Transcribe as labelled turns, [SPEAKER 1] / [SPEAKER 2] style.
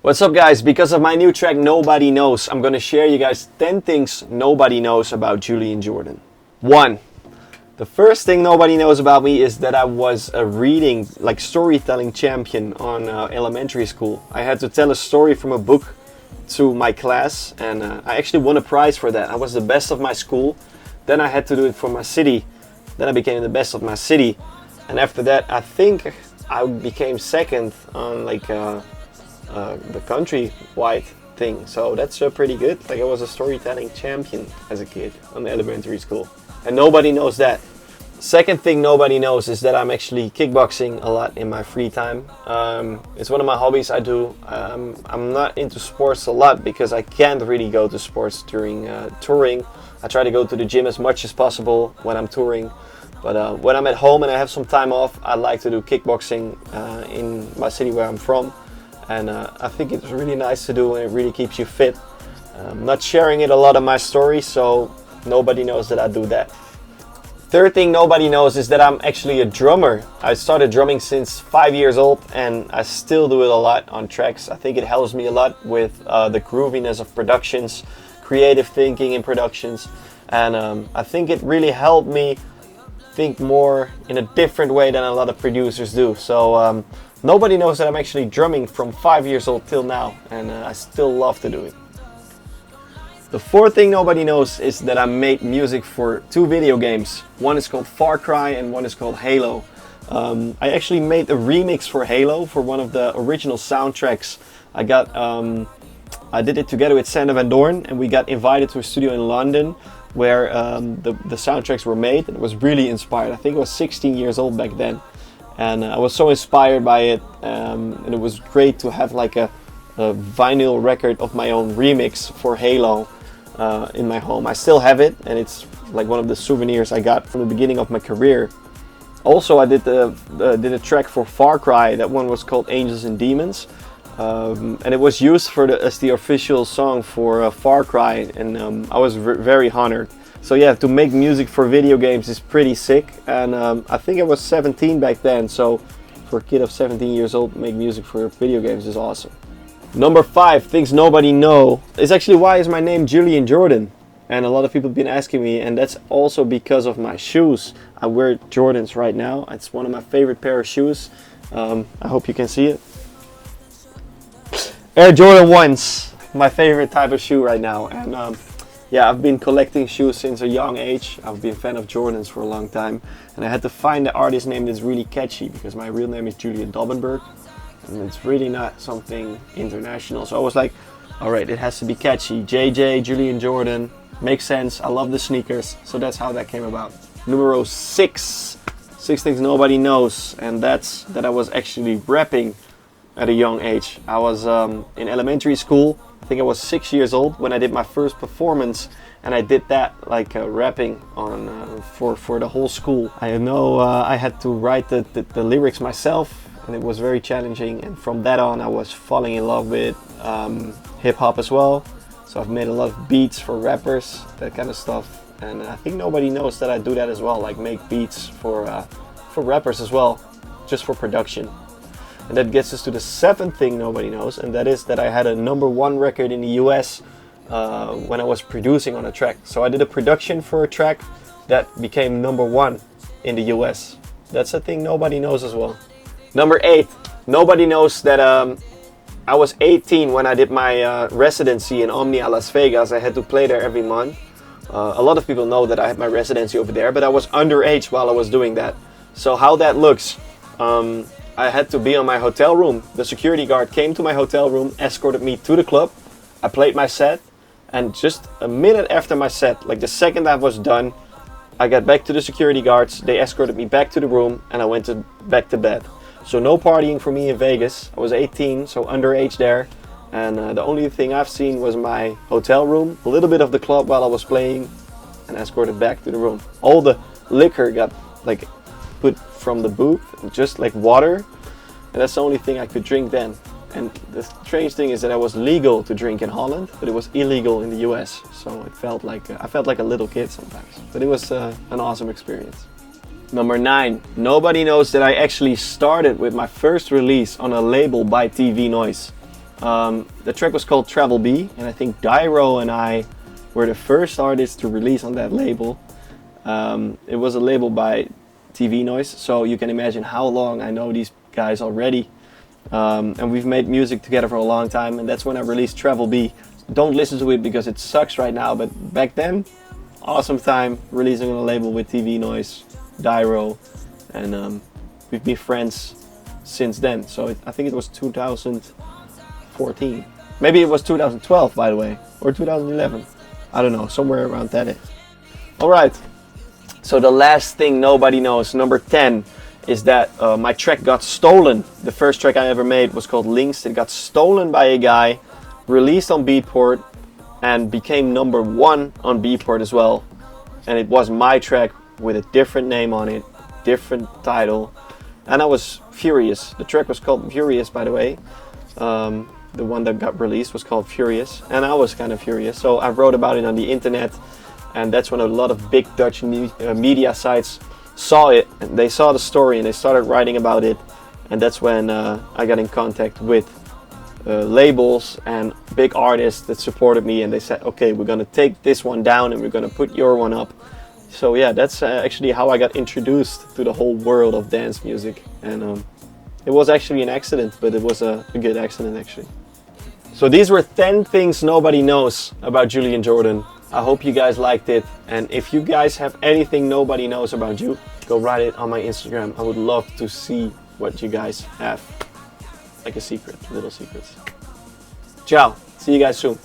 [SPEAKER 1] What's up guys, because of my new track Nobody Knows, I'm gonna share you guys 10 things nobody knows about Julian Jordan. 1. The first thing nobody knows about me is that I was a reading, storytelling champion on elementary school. I had to tell a story from a book to my class and I actually won a prize for that. I was the best of my school. Then I had to do it for my city. Then I became the best of my city. And after that I think I became second on the country-wide thing, so that's pretty good. I was a storytelling champion as a kid on the elementary school, and nobody knows that. Second thing nobody knows is that I'm actually kickboxing a lot in my free time. It's one of my hobbies I do. I'm not into sports a lot because I can't really go to sports during touring. I try to go to the gym as much as possible when I'm touring, but when I'm at home and I have some time off, I like to do kickboxing in my city where I'm from. And I think it's really nice to do and it really keeps you fit. I'm not sharing it a lot of my story, so nobody knows that I do that. Third thing nobody knows is that I'm actually a drummer. I started drumming since 5 years old and I still do it a lot on tracks. I think it helps me a lot with the grooviness of productions, creative thinking in productions. And I think it really helped me think more in a different way than a lot of producers do. So nobody knows that I'm actually drumming from 5 years old till now, and I still love to do it. The fourth thing nobody knows is that I made music for 2 video games. One is called Far Cry and one is called Halo. I actually made a remix for Halo for one of the original soundtracks. I did it together with Sander Van Doorn, and we got invited to a studio in London where the soundtracks were made. It was really inspired. I think I was 16 years old back then. And I was so inspired by it, and it was great to have a vinyl record of my own remix for Halo in my home. I still have it, and it's one of the souvenirs I got from the beginning of my career. Also, I did a track for Far Cry. That one was called Angels and Demons, and it was used as the official song for Far Cry, and I was very honored. So yeah, to make music for video games is pretty sick, and I think I was 17 back then, so for a kid of 17 years old, make music for video games is awesome. Number 5, things nobody know, is actually why is my name Julian Jordan? And a lot of people have been asking me, and that's also because of my shoes. I wear Jordans right now. It's one of my favorite pair of shoes. I hope you can see it. Air Jordan 1s, my favorite type of shoe right now. And yeah, I've been collecting shoes since a young age. I've been a fan of Jordans for a long time. And I had to find the artist name that's really catchy because my real name is Julian Dobbenberg. And it's really not something international. So I was like, alright, it has to be catchy. JJ, Julian Jordan, makes sense. I love the sneakers. So that's how that came about. Numero 6. 6 things nobody knows. And that's that I was actually rapping at a young age. I was in elementary school. I think I was 6 years old when I did my first performance, and I did that rapping on for the whole school. I know I had to write the lyrics myself, and it was very challenging. And from that on, I was falling in love with hip hop as well. So I've made a lot of beats for rappers, that kind of stuff. And I think nobody knows that I do that as well, make beats for rappers as well, just for production. And that gets us to the 7th thing nobody knows, and that is that I had a #1 record in the US when I was producing on a track. So I did a production for a track that became #1 in the US. That's a thing nobody knows as well. Number 8, nobody knows that I was 18 when I did my residency in Omnia, Las Vegas. I had to play there every month. A lot of people know that I had my residency over there, but I was underage while I was doing that. So how that looks, I had to be on my hotel room. The security guard came to my hotel room, escorted me to the club. I played my set, and just a minute after my set, the second I was done, I got back to the security guards. They escorted me back to the room, and I went back to bed. So no partying for me in Vegas. I was 18, so underage there. And the only thing I've seen was my hotel room, a little bit of the club while I was playing, and escorted back to the room. All the liquor got put from the booth, just water, and that's the only thing I could drink then. And the strange thing is that I was legal to drink in Holland, but it was illegal in the US. So it felt I felt like a little kid sometimes, but it was an awesome experience. Number 9, nobody knows that I actually started with my first release on a label by TV Noise. The track was called Travel B, and I think Dyro and I were the first artists to release on that label. It was a label by TV Noise, so you can imagine how long I know these guys already. And we've made music together for a long time, and that's when I released Travel B. Don't listen to it because it sucks right now, but back then, awesome time releasing on a label with TV Noise, Dyro, and we've been friends since then. So I think it was 2014. Maybe it was 2012, by the way, or 2011. I don't know, somewhere around that age. Alright, so the last thing nobody knows, number 10, is that my track got stolen. The first track I ever made was called Links. It got stolen by a guy, released on Beatport, and became number 1 on Beatport as well. And it was my track with a different name on it, different title, and I was furious. The track was called Furious, by the way. The one that got released was called Furious, and I was kind of furious. So I wrote about it on the internet, and that's when a lot of big Dutch media sites saw it, and they saw the story and they started writing about it. And that's when I got in contact with labels and big artists that supported me, and they said, okay, we're gonna take this one down and we're gonna put your one up. So yeah, that's actually how I got introduced to the whole world of dance music. And it was actually an accident, but it was a good accident actually. So these were 10 things nobody knows about Julian Jordan. I hope you guys liked it, and if you guys have anything nobody knows about you, go write it on my Instagram. I would love to see what you guys have. Like a secret, little secrets. Ciao, see you guys soon.